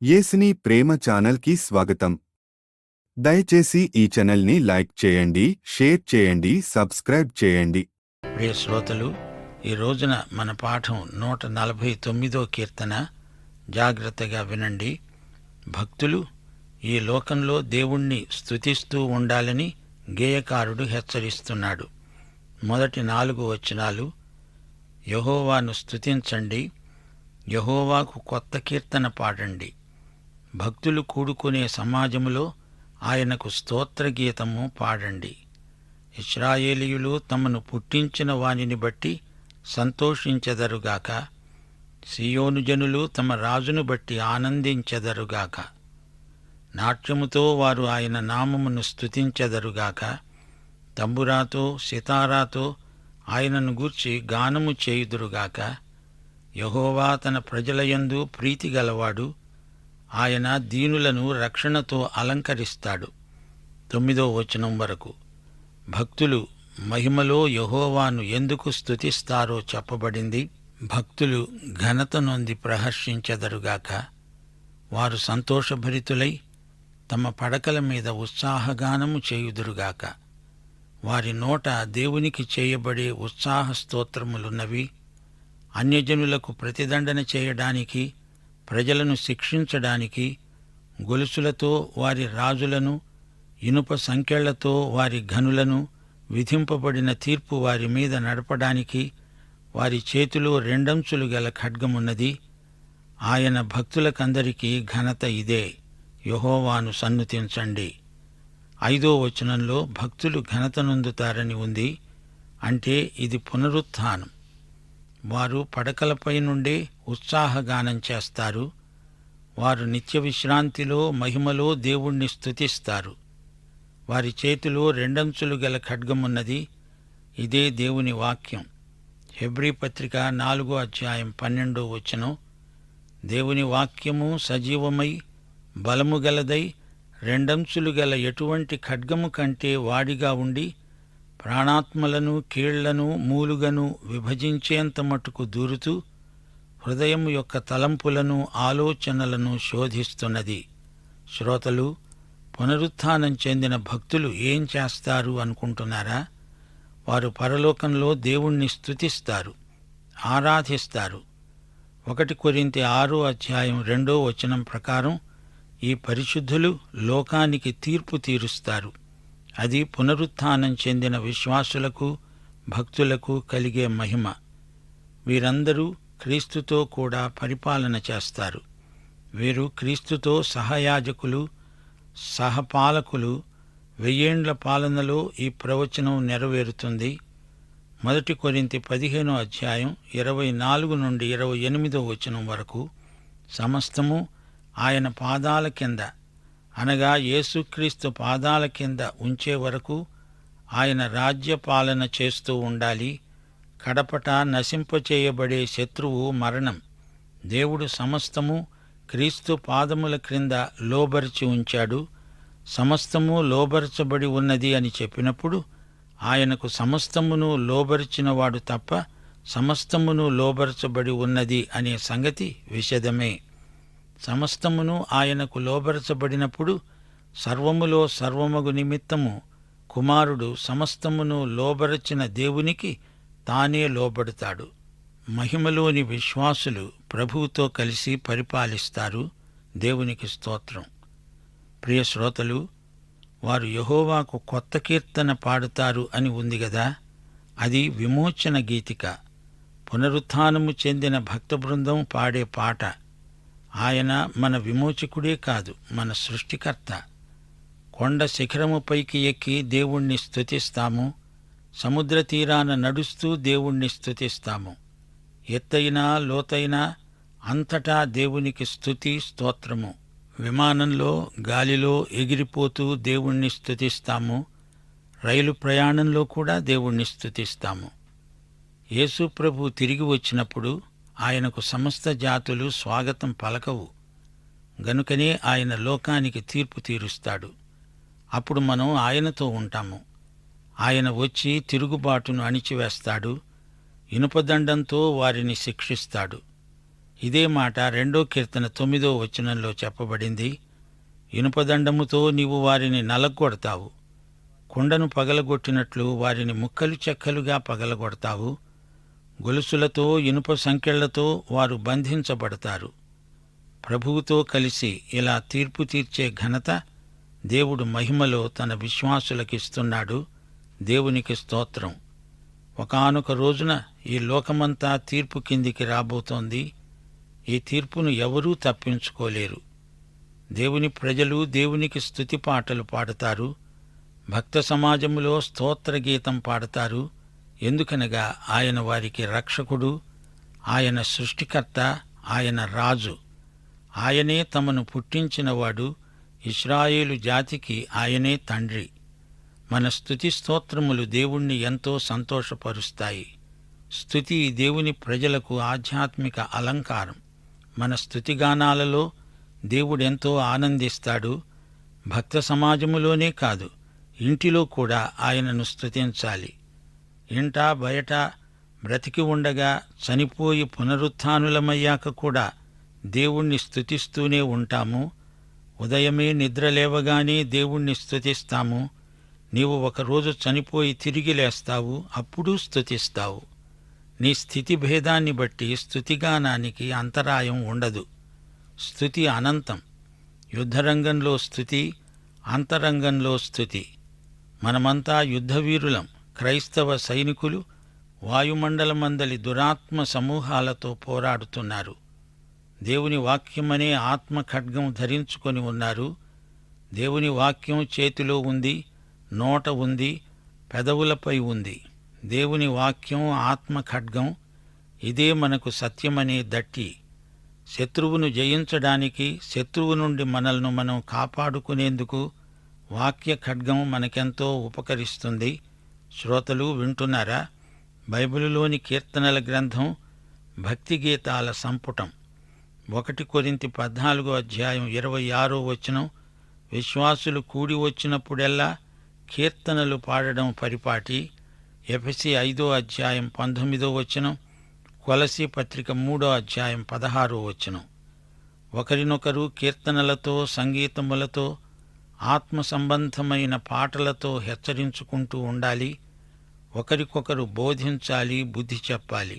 యేసుని ప్రేమ ఛానల్కి స్వాగతం. దయచేసి ఈ ఛానల్ని లైక్ చేయండి, షేర్ చేయండి, సబ్స్క్రైబ్ చేయండి. ప్రియ శ్రోతలు, ఈ రోజున మన పాఠం 149 కీర్తన. జాగ్రత్తగా వినండి. భక్తులు ఈ లోకంలో దేవుణ్ణి స్తుతిస్తూ ఉండాలని గేయకారుడు హెచ్చరిస్తున్నాడు. మొదటి 4 వచనాలు: యెహోవాను స్తుతించండి, యెహోవాకు కొత్త కీర్తన పాడండి. భక్తులు కూడుకునే సమాజములో ఆయనకు స్తోత్రగీతము పాడండి. ఇశ్రాయేలీయులు తమను పుట్టించిన వానిని బట్టి సంతోషించెదరుగాక. సీయోను జనులు తమ రాజును బట్టి ఆనందించెదరుగాక. నాట్యముతో వారు ఆయన నామమును స్తుతించెదరుగాక. తంబురాతో సితారాతో ఆయనను గూర్చి గానము చేయుదురుగాక. యెహోవా తన ప్రజలయందు ప్రీతి గలవాడు. ఆయన దీనులను రక్షణతో అలంకరిస్తాడు. 9వ వచనం వరకు భక్తులు మహిమలో యెహోవాను ఎందుకు స్తుతిస్తారో చెప్పబడింది. భక్తులు ఘనత నొంది ప్రహర్షించెదరుగాక. వారు సంతోషభరితులై తమ పడకల మీద ఉత్సాహగానము చేయుదురుగాక. వారి నోట దేవునికి చేయబడే ఉత్సాహ స్తోత్రములున్నవి. అన్యజనులకు ప్రతిదండన చేయడానికి, ప్రజలను శిక్షించడానికి గొలుసులతో వారి రాజులను, ఇనుప సంకెళ్లతో వారి ఘనులను, విధింపబడిన తీర్పు వారి మీద నడపడానికి వారి చేతిలో రెండంచులు గల ఖడ్గమున్నది. ఆయన భక్తులకందరికీ ఘనత ఇదే. యెహోవాను సన్నుతించండి. 5వ వచనంలో భక్తులు ఘనత నొందుతారని ఉంది. అంటే ఇది పునరుత్థానం. వారు పడకలపై నుండే ఉత్సాహగానం చేస్తారు. వారు నిత్య విశ్రాంతిలో మహిమలో దేవుణ్ణి స్తుతిస్తారు. వారి చేతిలో రెండంచులు గల ఖడ్గమున్నది. ఇదే దేవుని వాక్యం. హెబ్రీ పత్రిక 4వ అధ్యాయం 12వ వచనం: దేవుని వాక్యము సజీవమై బలము గలదై రెండంచులు గల ఎటువంటి ఖడ్గము కంటే వాడిగా ఉండి ప్రాణాత్మలను కీళ్లను మూలుగను విభజించేంత మటుకు దూరుతూ హృదయం యొక్క తలంపులను ఆలోచనలను శోధిస్తున్నది. శ్రోతలు, పునరుత్థానం చెందిన భక్తులు ఏం చేస్తారు అనుకుంటున్నారా? వారు పరలోకంలో దేవుణ్ణి స్తుతిస్తారు, ఆరాధిస్తారు. 1 కొరింథీ 6వ అధ్యాయం 2వ వచనం ప్రకారం ఈ పరిశుద్ధులు లోకానికి తీర్పు తీరుస్తారు. అది పునరుత్థానం చెందిన విశ్వాసులకు, భక్తులకు కలిగే మహిమ. వీరందరూ క్రీస్తుతో కూడా పరిపాలన చేస్తారు. వీరు క్రీస్తుతో సహయాజకులు, సహపాలకులు. 1000 ఏండ్ల పాలనలో ఈ ప్రవచనం నెరవేరుతుంది. 1 కొరింథీ 15వ అధ్యాయం 24 నుండి 28వ వచనం వరకు సమస్తము ఆయన పాదాల కింద, అనగా యేసుక్రీస్తు పాదాల కింద ఉంచే వరకు ఆయన రాజ్య పాలన చేస్తూ ఉండాలి. కడపట నశింపచేయబడే శత్రువు మరణం. దేవుడు సమస్తము క్రీస్తు పాదముల క్రింద లోబరిచి ఉంచాడు. సమస్తము లోబరచబడి ఉన్నది అని చెప్పినప్పుడు ఆయనకు సమస్తమును లోబరిచినవాడు తప్ప సమస్తమును లోబరచబడి ఉన్నది అనే సంగతి విషదమే. సమస్తమును ఆయనకు లోబరచబడినప్పుడు సర్వములో సర్వమగు నిమిత్తము కుమారుడు సమస్తమును లోబరచిన దేవునికి తానే లోబడతాడు. మహిమలోని విశ్వాసులు ప్రభువుతో కలిసి పరిపాలిస్తారు. దేవునికి స్తోత్రం. ప్రియ శ్రోతలు, వారు యెహోవాకు కొత్త కీర్తన పాడుతారు అని ఉంది గదా. అది విమోచన గీతిక. పునరుత్థానము చెందిన భక్త బృందం పాడే పాట. ఆయన మన విమోచకుడే కాదు, మన సృష్టికర్త. కొండ శిఖరముపైకి ఎక్కి దేవుణ్ణి స్తుతిస్తాము. సముద్ర తీరాన నడుస్తూ దేవుణ్ణి స్తుతిస్తాము. ఎత్తైనా లోతైనా అంతటా దేవునికి స్తుతి స్తోత్రము. విమానంలో గాలిలో ఎగిరిపోతూ దేవుణ్ణి స్తుతిస్తాము. రైలు ప్రయాణంలో కూడా దేవుణ్ణి స్తుతిస్తాము. యేసు ప్రభు తిరిగి వచ్చినప్పుడు ఆయనకు సమస్త జాతులు స్వాగతం పలకవు. గనుకనే ఆయన లోకానికి తీర్పు తీరుస్తాడు. అప్పుడు మనం ఆయనతో ఉంటాము. ఆయన వచ్చి తిరుగుబాటును అణిచివేస్తాడు. ఇనుపదండంతో వారిని శిక్షిస్తాడు. ఇదే మాట 2వ కీర్తన 9వ వచనంలో చెప్పబడింది. ఇనుపదండముతో నీవు వారిని నలగొడతావు, కుండను పగలగొట్టినట్లు వారిని ముక్కలు చెక్కలుగా పగలగొడతావు. గొలుసులతో ఇనుప సంకెళ్లతో వారు బంధించబడతారు. ప్రభువుతో కలిసి ఇలా తీర్పు తీర్చే ఘనత దేవుడు మహిమలో తన విశ్వాసులకిస్తున్నాడు. దేవునికి స్తోత్రం. ఒకానొక రోజున ఈ లోకమంతా తీర్పు కిందికి రాబోతోంది. ఈ తీర్పును ఎవరూ తప్పించుకోలేరు. దేవుని ప్రజలు దేవునికి స్తుతి పాటలు పాడతారు. భక్త సమాజములో స్తోత్ర గీతం పాడతారు. ఎందుకనగా ఆయన వారికి రక్షకుడు, ఆయన సృష్టికర్త, ఆయన రాజు. ఆయనే తమను పుట్టించినవాడు. ఇశ్రాయేలు జాతికి ఆయనే తండ్రి. మన స్తుతి స్తోత్రములు దేవుణ్ణి ఎంతో సంతోషపరుస్తాయి. స్తుతి దేవుని ప్రజలకు ఆధ్యాత్మిక అలంకారం. మన స్తుతిగానాలలో దేవుడెంతో ఆనందిస్తాడు. భక్త సమాజములోనే కాదు, ఇంటిలో కూడా ఆయనను స్తుతించాలి. ఇంట బయట బ్రతికి ఉండగా, చనిపోయి పునరుత్థానులమయ్యాక కూడా దేవుణ్ణి స్తుతిస్తూనే ఉంటాము. ఉదయమే నిద్రలేవగానే దేవుణ్ణి స్తుతిస్తాము. నీవు ఒకరోజు చనిపోయి తిరిగి లేస్తావు, అప్పుడూ స్తుతిస్తావు. నీ స్థితి భేదాన్ని బట్టి స్తుతిగానానికి అంతరాయం ఉండదు. స్తుతి అనంతం. యుద్ధరంగంలో స్తుతి, అంతరంగంలో స్తుతి. మనమంతా యుద్ధవీరులం. క్రైస్తవ సైనికులు వాయుమండలమందలి దురాత్మ సమూహాలతో పోరాడుతున్నారు. దేవుని వాక్యమనే ఆత్మ ఖడ్గం ధరించుకొని ఉన్నారు. దేవుని వాక్యం చేతిలో ఉంది, నోట ఉంది, పెదవులపై ఉంది. దేవుని వాక్యం ఆత్మ ఖడ్గం. ఇదే మనకు సత్యమనే దట్టి. శత్రువును జయించడానికి, శత్రువు నుండి మనల్ని మనం కాపాడుకునేందుకు వాక్య ఖడ్గం మనకెంతో ఉపకరిస్తుంది. శ్రోతలు వింటున్నారా? బైబిలులోని కీర్తనల గ్రంథం భక్తి గీతాల సంపుటం. 1 కొరింథీ 14:26 విశ్వాసులు కూడి వచ్చినప్పుడెల్లా కీర్తనలు పాడడం పరిపాటి. ఎఫెసీ 5:19 కొలసీ పత్రిక 3:16 ఒకరినొకరు కీర్తనలతో, సంగీతములతో, ఆత్మ సంబంధమైన పాటలతో హెచ్చరించుకుంటూ ఉండాలి. ఒకరికొకరు బోధించాలి, బుద్ధి చెప్పాలి.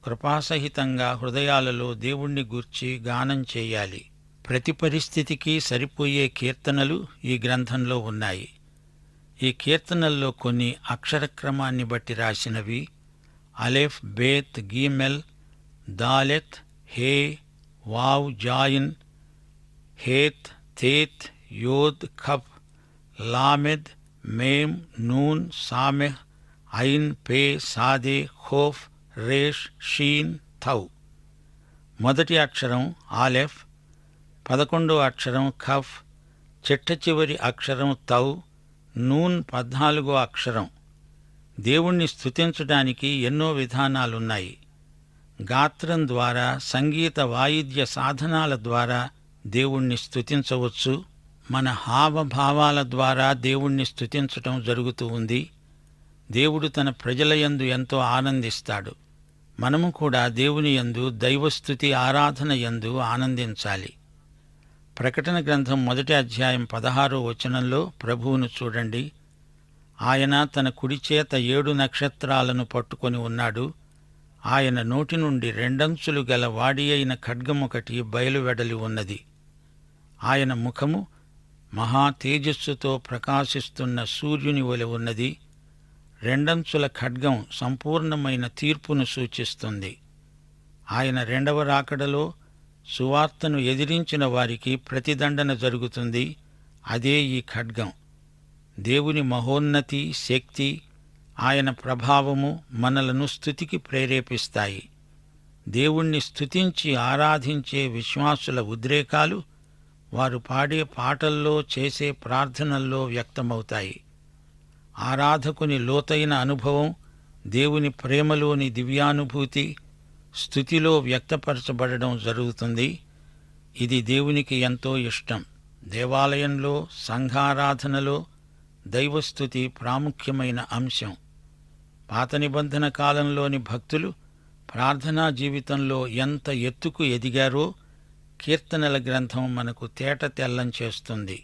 కృపాసహితంగా హృదయాలలో దేవుణ్ణి గూర్చి గానం చేయాలి. ప్రతి పరిస్థితికి సరిపోయే కీర్తనలు ఈ గ్రంథంలో ఉన్నాయి. ఈ కీర్తనల్లో కొన్ని అక్షరక్రమాన్ని బట్టి రాసినవి. అలెఫ్, బేత్, గీమెల్, దాలెత్, హే, వావ్, జాయిన్, హేత్, తేత్, యోద్, ఖఫ్, లామెద్, మేమ్, నూన్, సామెహ్, ఐన్, పే, సాదే, ఖోఫ్, రేష్, షీన్, థౌ. మొదటి అక్షరం ఆలెఫ్, 11వ అక్షరం ఖఫ్, చిట్ట చివరి అక్షరం తౌ, నూన్ 14వ అక్షరం. దేవుణ్ణి స్తుతించడానికి ఎన్నో విధానాలున్నాయి. గాత్రం ద్వారా, సంగీత వాయిద్య సాధనాల ద్వారా దేవుణ్ణి స్తుతించవచ్చు. మన హావభావాల ద్వారా దేవుణ్ణి స్తుతించటం జరుగుతూ ఉంది. దేవుడు తన ప్రజల యందు ఎంతో ఆనందిస్తాడు. మనము కూడా దేవుని యందు, దైవస్తుతి ఆరాధన యందు ఆనందించాలి. ప్రకటన గ్రంథం 1:16 ప్రభువును చూడండి. ఆయన తన కుడిచేత 7 నక్షత్రాలను పట్టుకొని ఉన్నాడు. ఆయన నోటి నుండి రెండంచులు గల వాడి అయిన ఖడ్గమొకటి బయలువెడలి ఉన్నది. ఆయన ముఖము మహా తేజస్సుతో ప్రకాశిస్తున్న సూర్యుని వలె ఉన్నది. రెండంచుల ఖడ్గం సంపూర్ణమైన తీర్పును సూచిస్తుంది. ఆయన రెండవ రాకడలో సువార్తను ఎదిరించిన వారికి ప్రతిదండన జరుగుతుంది. అదే ఈ ఖడ్గం. దేవుని మహోన్నతి, శక్తి, ఆయన ప్రభావము మనలను స్తుతికి ప్రేరేపిస్తాయి. దేవుణ్ణి స్తుతించి ఆరాధించే విశ్వాసుల ఉద్రేకాలు వారు పాడే పాటల్లో, చేసే ప్రార్థనల్లో వ్యక్తమవుతాయి. ఆరాధకుని లోతైన అనుభవం, దేవుని ప్రేమలోని దివ్యానుభూతి స్తుతిలో వ్యక్తపరచబడడం జరుగుతుంది. ఇది దేవునికి ఎంతో ఇష్టం. దేవాలయంలో, సంఘారాధనలో దైవస్తుతి ప్రాముఖ్యమైన అంశం. పాత నిబంధన కాలంలోని భక్తులు ప్రార్థనా జీవితంలో ఎంత ఎత్తుకు ఎదిగారో కీర్తనల గ్రంథం మనకు తేట తెల్లం చేస్తుంది.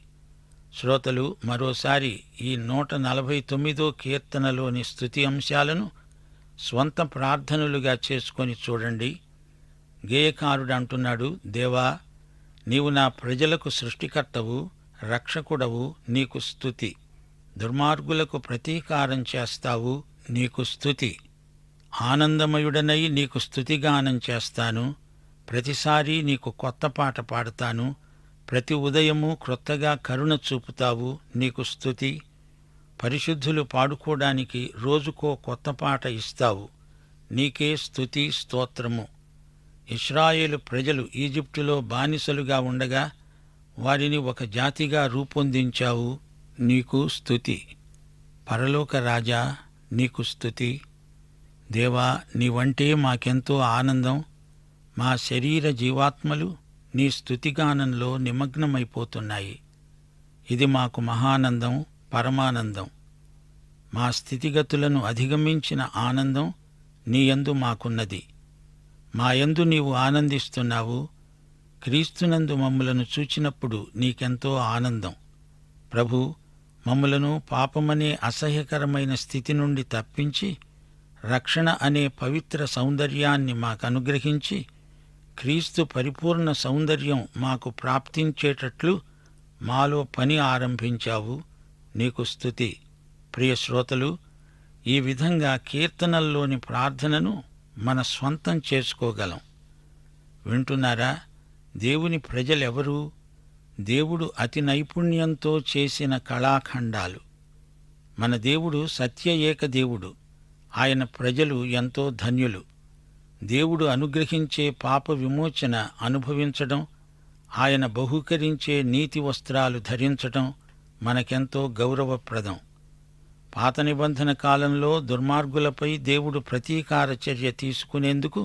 శ్రోతలు మరోసారి ఈ 149 కీర్తనలోని స్తుతి అంశాలను స్వంత ప్రార్థనలుగా చేసుకొని చూడండి. గేయకారుడు అంటున్నాడు, దేవా, నీవు నా ప్రజలకు సృష్టికర్తవు, రక్షకుడవు, నీకు స్తుతి. దుర్మార్గులకు ప్రతీకారం చేస్తావు, నీకు స్తుతి. ఆనందమయుడనై నీకు స్తుతిగానం చేస్తాను. ప్రతిసారీ నీకు కొత్త పాట పాడతాను. ప్రతి ఉదయము క్రొత్తగా కరుణ చూపుతావు, నీకు స్తుతి. పరిశుద్ధులు పాడుకోవడానికి రోజుకో కొత్త పాట ఇస్తావు, నీకే స్తుతి స్తోత్రము. ఇశ్రాయేలు ప్రజలు ఈజిప్టులో బానిసలుగా ఉండగా వారిని ఒక జాతిగా రూపొందించావు, నీకు స్తుతి. పరలోక రాజా, నీకు స్తుతి. దేవా, నీవంటే మాకెంతో ఆనందం. మా శరీర జీవాత్మలు నీ స్తుతిగానంలో నిమగ్నమైపోతున్నాయి. ఇది మాకు మహానందం, పరమానందం. మా స్థితిగతులను అధిగమించిన ఆనందం నీయందు మాకున్నది. మాయందు నీవు ఆనందిస్తున్నావు. క్రీస్తునందు మమ్ములను చూచినప్పుడు నీకెంతో ఆనందం. ప్రభూ, మమ్ములను పాపమనే అసహ్యకరమైన స్థితి నుండి తప్పించి రక్షణ అనే పవిత్ర సౌందర్యాన్ని మాకనుగ్రహించి క్రీస్తు పరిపూర్ణ సౌందర్యం మాకు ప్రాప్తించేటట్లు మాలో పని ఆరంభించావు, నీకు స్తుతి. ప్రియ శ్రోతలు, ఈ విధంగా కీర్తనల్లోని ప్రార్థనను మన స్వంతం చేసుకోగలం. వింటున్నారా? దేవుని ప్రజలెవరు? దేవుడు అతి నైపుణ్యంతో చేసిన కళాఖండాలు. మన దేవుడు సత్య ఏక దేవుడు. ఆయన ప్రజలు ఎంతో ధన్యులు. దేవుడు అనుగ్రహించే పాప విమోచన అనుభవించడం, ఆయన బహూకరించే నీతి వస్త్రాలు ధరించడం మనకెంతో గౌరవప్రదం. పాత నిబంధన కాలంలో దుర్మార్గులపై దేవుడు ప్రతీకార చర్య తీసుకునేందుకు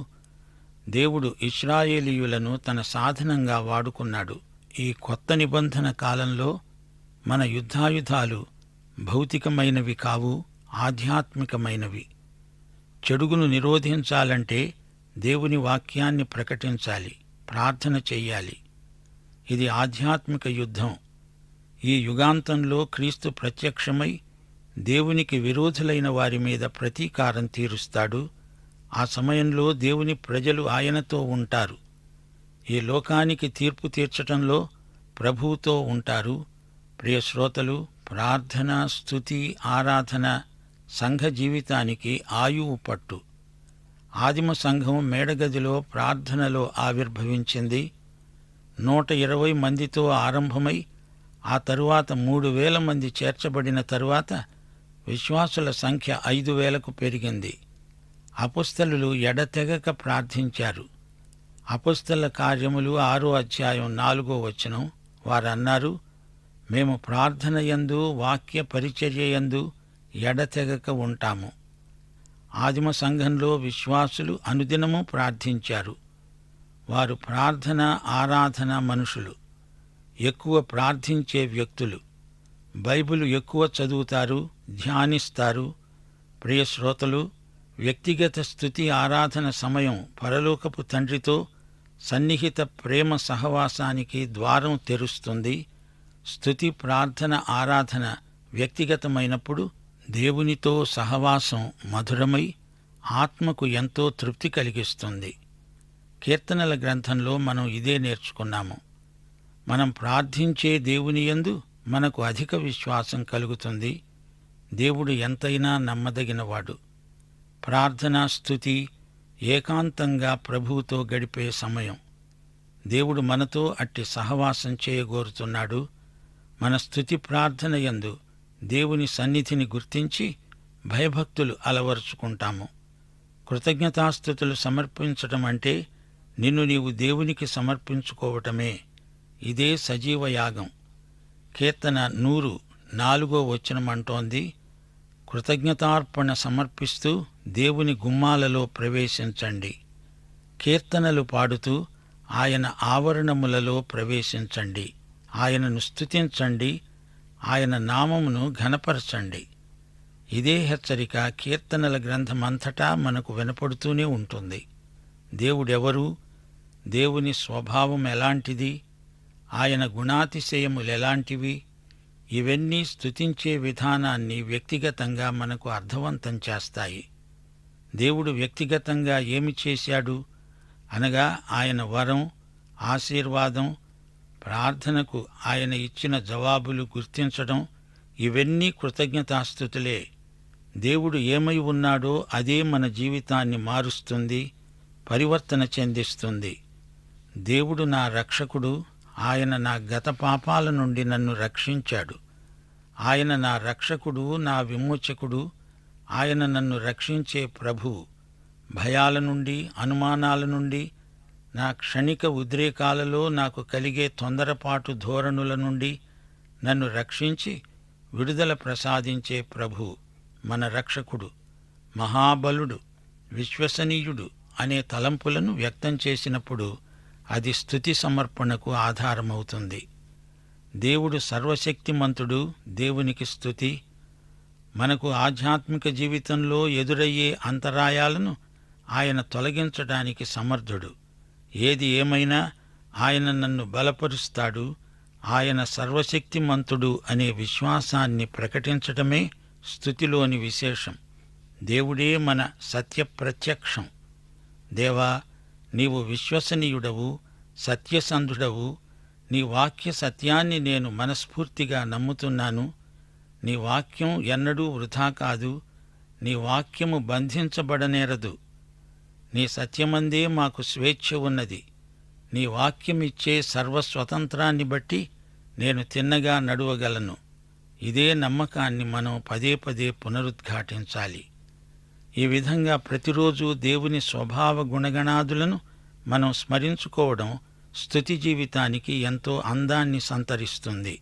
దేవుడు ఇశ్రాయేలీయులను తన సాధనంగా వాడుకున్నాడు. ఈ కొత్త నిబంధన కాలంలో మన యుద్ధాయుధాలు భౌతికమైనవి కావు, ఆధ్యాత్మికమైనవి. చెడుగును నిరోధించాలంటే దేవుని వాక్యాన్ని ప్రకటించాలి, ప్రార్థన చెయ్యాలి. ఇది ఆధ్యాత్మిక యుద్ధం. ఈ యుగాంతంలో క్రీస్తు ప్రత్యక్షమై దేవునికి విరోధులైన వారి మీద ప్రతీకారం తీరుస్తాడు. ఆ సమయంలో దేవుని ప్రజలు ఆయనతో ఉంటారు. ఈ లోకానికి తీర్పు తీర్చటంలో ప్రభువుతో ఉంటారు. ప్రియ శ్రోతలు, ప్రార్థన, స్తుతి, ఆరాధన సంఘ జీవితానికి ఆయువు పట్టు. ఆదిమ సంఘం మేడగదిలో ప్రార్థనలో ఆవిర్భవించింది. 120 మందితో ఆరంభమై ఆ తరువాత 3,000 మంది చేర్చబడిన తరువాత విశ్వాసుల సంఖ్య 5,000కు పెరిగింది. అపొస్తలులు ఎడతెగక ప్రార్థించారు. అపొస్తల కార్యములు 6వ అధ్యాయం 4వ వచనం. వారన్నారు, మేము ప్రార్థనయందు వాక్య పరిచర్యయందు ఎడతెగక ఉంటాము. ఆదిమ సంఘంలో విశ్వాసులు అనుదినము ప్రార్థించారు. వారు ప్రార్థన, ఆరాధన మనుషులు. ఎక్కువ ప్రార్థించే వ్యక్తులు. బైబిలు ఎక్కువ చదువుతారు, ధ్యానిస్తారు. ప్రియ శ్రోతలు, వ్యక్తిగత స్తుతి ఆరాధన సమయం పరలోకపు తండ్రితో సన్నిహిత ప్రేమ సహవాసానికి ద్వారం తెరుస్తుంది. స్తుతి, ప్రార్థన, ఆరాధన వ్యక్తిగతమైనప్పుడు దేవునితో సహవాసం మధురమై ఆత్మకు ఎంతో తృప్తి కలిగిస్తుంది. కీర్తనల గ్రంథంలో మనం ఇదే నేర్చుకున్నాము. మనం ప్రార్థించే దేవుని యందు మనకు అధిక విశ్వాసం కలుగుతుంది. దేవుడు ఎంతైనా నమ్మదగినవాడు. ప్రార్థన, స్తుతి ఏకాంతంగా ప్రభువుతో గడిపే సమయం. దేవుడు మనతో అట్టి సహవాసం చేయగోరుతున్నాడు. మన స్తుతి ప్రార్థన యందు దేవుని సన్నిధిని గుర్తించి భయభక్తులు అలవరుచుకుంటాము. కృతజ్ఞతాస్తుతులు సమర్పించటం అంటే నిన్ను నీవు దేవునికి సమర్పించుకోవటమే. ఇదే సజీవ యాగం. కీర్తన 100:4వ వచనమంటోంది, కృతజ్ఞతార్పణ సమర్పిస్తూ దేవుని గుమ్మాలలో ప్రవేశించండి. కీర్తనలు పాడుతూ ఆయన ఆవరణములలో ప్రవేశించండి. ఆయనను స్తుతించండి, ఆయన నామమును ఘనపరచండి. ఇదే హెచ్చరిక కీర్తనల గ్రంథమంతటా మనకు వినపడుతూనే ఉంటుంది. దేవుడెవరు? దేవుని స్వభావం ఎలాంటిది? ఆయన గుణాతిశయములెలాంటివి? ఇవన్నీ స్తుతించే విధానాన్ని వ్యక్తిగతంగా మనకు అర్థవంతం చేస్తాయి. దేవుడు వ్యక్తిగతంగా ఏమి చేశాడు అనగా ఆయన వరం, ఆశీర్వాదం, ప్రార్థనకు ఆయన ఇచ్చిన జవాబులు గుర్తించడం, ఇవన్నీ కృతజ్ఞతాస్తుతులే. దేవుడు ఏమై ఉన్నాడో అదే మన జీవితాన్ని మారుస్తుంది, పరివర్తన చెందిస్తుంది. దేవుడు నా రక్షకుడు, ఆయన నా గత పాపాల నుండి నన్ను రక్షించాడు. ఆయన నా రక్షకుడు, నా విమోచకుడు, ఆయన నన్ను రక్షించే ప్రభువు. భయాల నుండి, అనుమానాల నుండి, నా క్షణిక ఉద్రేకాలలో నాకు కలిగే తొందరపాటు ధోరణుల నుండి నన్ను రక్షించి విడుదల ప్రసాదించే ప్రభువు మన రక్షకుడు. మహాబలుడు, విశ్వసనీయుడు అనే తలంపులను వ్యక్తం చేసినప్పుడు అది స్తుతి సమర్పణకు ఆధారమవుతుంది. దేవుడు సర్వశక్తిమంతుడు, దేవునికి స్తుతి. మనకు ఆధ్యాత్మిక జీవితంలో ఎదురయ్యే అంతరాయాలను ఆయన తొలగించడానికి సమర్థుడు. ఏది ఏమైనా ఆయన నన్ను బలపరుస్తాడు. ఆయన సర్వశక్తిమంతుడు అనే విశ్వాసాన్ని ప్రకటించటమే స్తుతిలోని విశేషం. దేవుడే మన సత్యప్రత్యక్షం. దేవా, నీవు విశ్వసనీయుడవు, సత్యసంధుడవు. నీ వాక్య సత్యాన్ని నేను మనస్ఫూర్తిగా నమ్ముతున్నాను. నీ వాక్యం ఎన్నడూ వృథా కాదు. నీ వాక్యము బంధించబడనేరదు. నీ సత్యమందే మాకు స్వేచ్ఛ ఉన్నది. నీ వాక్యమిచ్చే సర్వస్వతంత్రాన్ని బట్టి నేను తిన్నగా నడువగలను. ఇదే నమ్మకాన్ని మనం పదే పదే పునరుద్ఘాటించాలి. ఈ విధంగా ప్రతిరోజు దేవుని స్వభావ గుణగణాదులను మనం స్మరించుకోవడం స్తుతి జీవితానికి ఎంతో అందాన్ని సంతరిస్తుంది.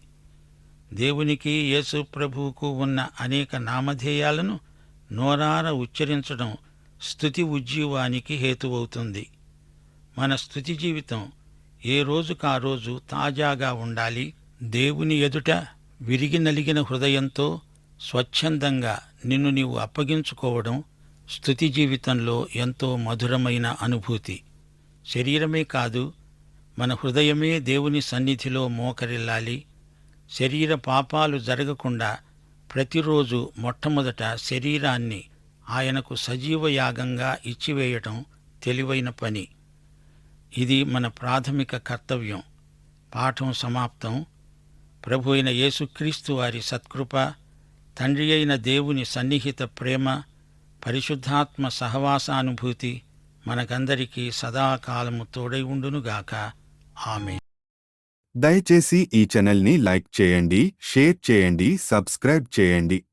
దేవునికి, యేసు ప్రభువుకు ఉన్న అనేక నామధేయాలను నోరార ఉచ్చరించడం స్తుతి ఉజ్జీవానికి హేతువవుతుంది. మన స్తుతి జీవితం ఏ రోజుకా రోజు తాజాగా ఉండాలి. దేవుని ఎదుట విరిగి నలిగిన హృదయంతో స్వచ్ఛందంగా నిన్ను నీవు అప్పగించుకోవడం స్తుతి జీవితంలో ఎంతో మధురమైన అనుభూతి. శరీరమే కాదు, మన హృదయమే దేవుని సన్నిధిలో మోకరిల్లాలి. శరీర పాపాలు జరగకుండా ప్రతిరోజు మొట్టమొదట శరీరాన్ని ఆయనకు సజీవయాగంగా ఇచ్చివేయటం తెలివైన పని. ఇది మన ప్రాథమిక కర్తవ్యం. పాఠం సమాప్తం. ప్రభు అయిన యేసుక్రీస్తు వారి సత్కృప, తండ్రి అయిన దేవుని సన్నిహిత ప్రేమ, పరిశుద్ధాత్మ సహవాసానుభూతి మనకందరికీ సదాకాలము తోడై ఉండునుగాక. ఆమేన్. దయచేసి ఈ ఛానల్ని లైక్ చేయండి, షేర్ చేయండి, సబ్స్క్రైబ్ చేయండి.